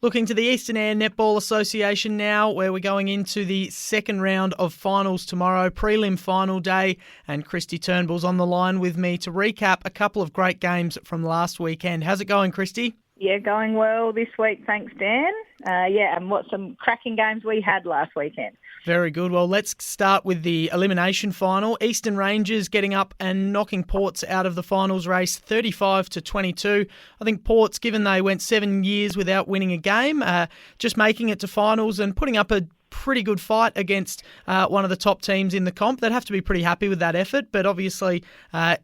Looking to the Eastern Eyre Netball Association now, where we're going into the second round of finals tomorrow, prelim final day, and Kristy Turnbull's on the line with me to recap a couple of great games from last weekend. How's it going, Kristy? Yeah, going well this week, thanks, Dan. And what some cracking games we had last weekend. Very good. Well, let's start with the elimination final. Eastern Rangers getting up and knocking Ports out of the finals race 35-22. I think Ports, given they went 7 years without winning a game, just making it to finals and putting up a pretty good fight against one of the top teams in the comp. They'd have to be pretty happy with that effort, but obviously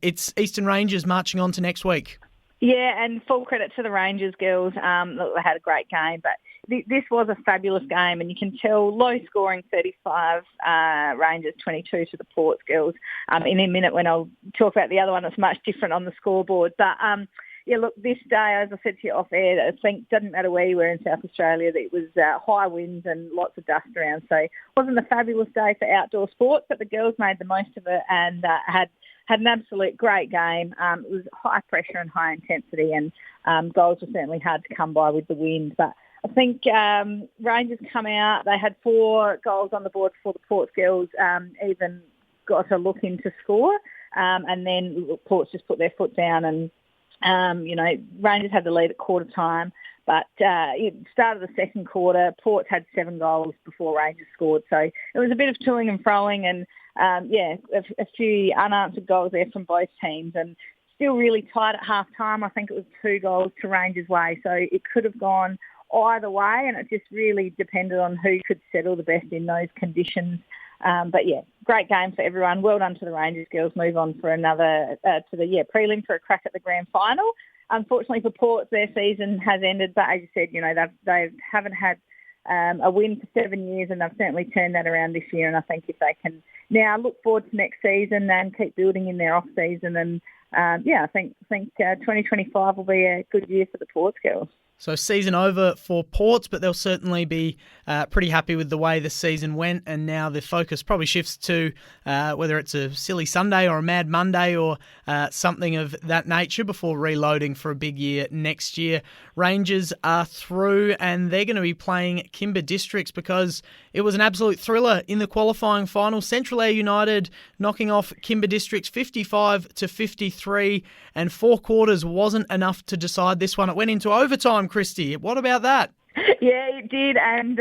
it's Eastern Rangers marching on to next week. Yeah, and full credit to the Rangers girls. They had a great game, but this was a fabulous game, and you can tell low scoring 35 Rangers, 22 to the Ports girls. In a minute when I'll talk about the other one, it's much different on the scoreboard. But look, this day, as I said to you off air, I think it doesn't matter where you were in South Australia, that it was high winds and lots of dust around. So it wasn't a fabulous day for outdoor sports, but the girls made the most of it and had an absolute great game. It was high pressure and high intensity, and goals were certainly hard to come by with the wind. But I think Rangers come out, they had 4 goals on the board before the Ports girls even got a look in to score. And then Ports just put their foot down and, Rangers had the lead at quarter time. But at the start of the second quarter, Ports had 7 goals before Rangers scored. So it was a bit of toing and froing and, a few unanswered goals there from both teams. And still really tight at half-time. I think it was 2 goals to Rangers' way. So it could have gone either way, and it just really depended on who could settle the best in those conditions. Great game for everyone. Well done to the Rangers girls. Move on for another prelim for a crack at the grand final. Unfortunately for Ports, their season has ended, but as you said, they haven't had a win for 7 years, and they've certainly turned that around this year. And I think if they can now look forward to next season and keep building in their off season, and I think 2025 will be a good year for the Ports girls. So season over for Ports, but they'll certainly be pretty happy with the way the season went, and now the focus probably shifts to whether it's a silly Sunday or a mad Monday or something of that nature before reloading for a big year next year. Rangers are through, and they're going to be playing Kimba Districts because it was an absolute thriller in the qualifying final. Central Eyre United knocking off Kimba Districts 55-53, and 4 quarters wasn't enough to decide this one. It went into overtime, Kristy. What about that? Yeah, it did. And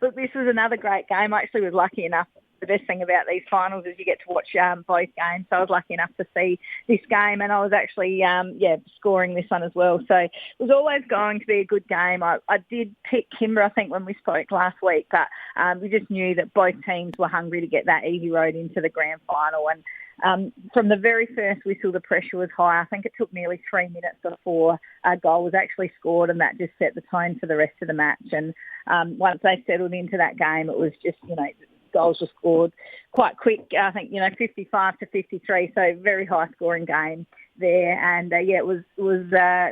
look, this was another great game. I actually was lucky enough. The best thing about these finals is you get to watch both games. So I was lucky enough to see this game, and I was actually, scoring this one as well. So it was always going to be a good game. I did pick Kimba, I think, when we spoke last week, but we just knew that both teams were hungry to get that easy road into the grand final. And from the very first whistle, the pressure was high. I think it took nearly 3 minutes before a goal was actually scored, and that just set the tone for the rest of the match. And once they settled into that game, it was just, goals were scored quite quick. I think, 55-53, so very high scoring game there. And it was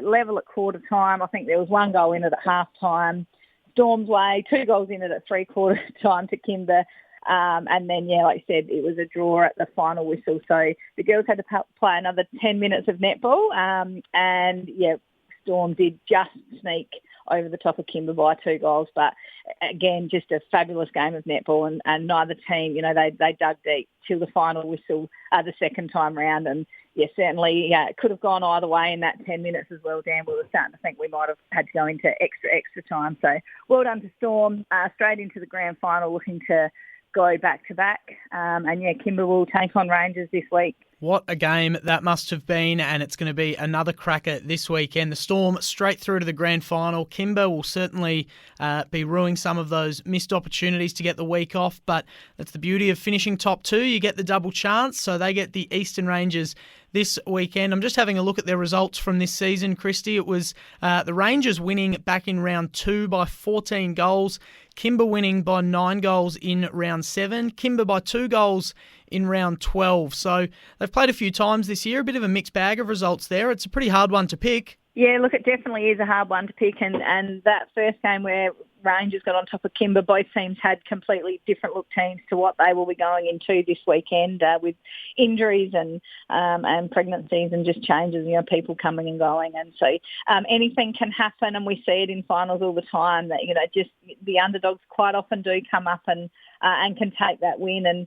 level at quarter time. I think there was 1 goal in it at half time, Storm's way, 2 goals in it at 3/4 time to Kimba. And then, like you said, it was a draw at the final whistle. So the girls had to play another 10 minutes of netball. Storm did just sneak over the top of Kimba by 2 goals. But again, just a fabulous game of netball. And neither team, they dug deep till the final whistle the second time round. And certainly, it could have gone either way in that 10 minutes as well, Dan. We were starting to think we might have had to go into extra time. So well done to Storm, straight into the grand final, looking to go back-to-back. Kimba will take on Rangers this week. What a game that must have been, and it's going to be another cracker this weekend. The Storm straight through to the grand final. Kimba will certainly be ruining some of those missed opportunities to get the week off, but that's the beauty of finishing top 2. You get the double chance, so they get the Eastern Rangers this weekend. I'm just having a look at their results from this season, Kristy. It was the Rangers winning back in round 2 by 14 goals. Kimba winning by 9 goals in round 7. Kimba by 2 goals in round 12. So they've played a few times this year, a bit of a mixed bag of results there. It's a pretty hard one to pick. Yeah, look, it definitely is a hard one to pick. And that first game where Rangers got on top of Kimba. Both teams had completely different look teams to what they will be going into this weekend with injuries and pregnancies and just changes, people coming and going. And so anything can happen, and we see it in finals all the time that, just the underdogs quite often do come up and can take that win. And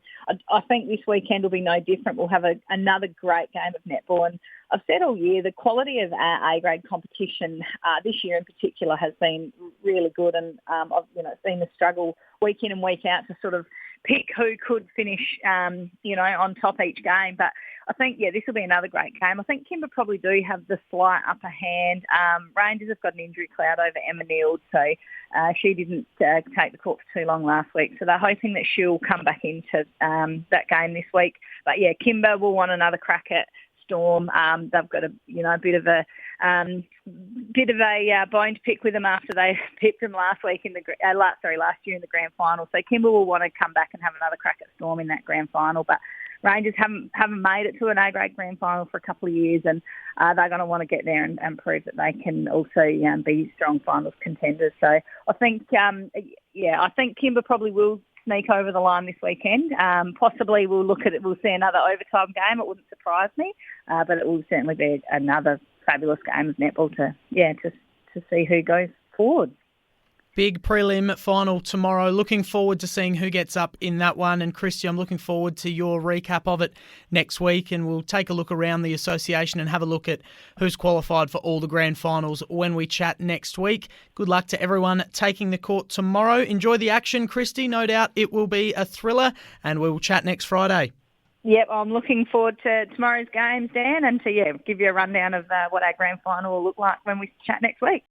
I think this weekend will be no different. We'll have another great game of netball. And I've said all year, the quality of our A-grade competition this year in particular has been really good. And, it's been a struggle week in and week out to sort of pick who could finish, on top each game. But I think, this will be another great game. I think Kimba probably do have the slight upper hand. Rangers have got an injury cloud over Emma Neild, so she didn't take the court for too long last week. So they're hoping that she'll come back into that game this week. But, Kimba will want another crack at Storm. They've got a bit of a bone to pick with them after they pipped them last year in the grand final. So Kimba will want to come back and have another crack at Storm in that grand final. But Rangers haven't made it to an A-grade grand final for a couple of years, and they're going to want to get there and prove that they can also be strong finals contenders. So I think Kimba probably will sneak over the line this weekend. Possibly we'll see another overtime game. It wouldn't surprise me, but it will certainly be another fabulous game of netball to see who goes forward. Big prelim final tomorrow. Looking forward to seeing who gets up in that one. And Kristy, I'm looking forward to your recap of it next week. And we'll take a look around the association and have a look at who's qualified for all the grand finals when we chat next week. Good luck to everyone taking the court tomorrow. Enjoy the action, Kristy. No doubt it will be a thriller. And we will chat next Friday. Yep, I'm looking forward to tomorrow's games, Dan, and to give you a rundown of what our grand final will look like when we chat next week.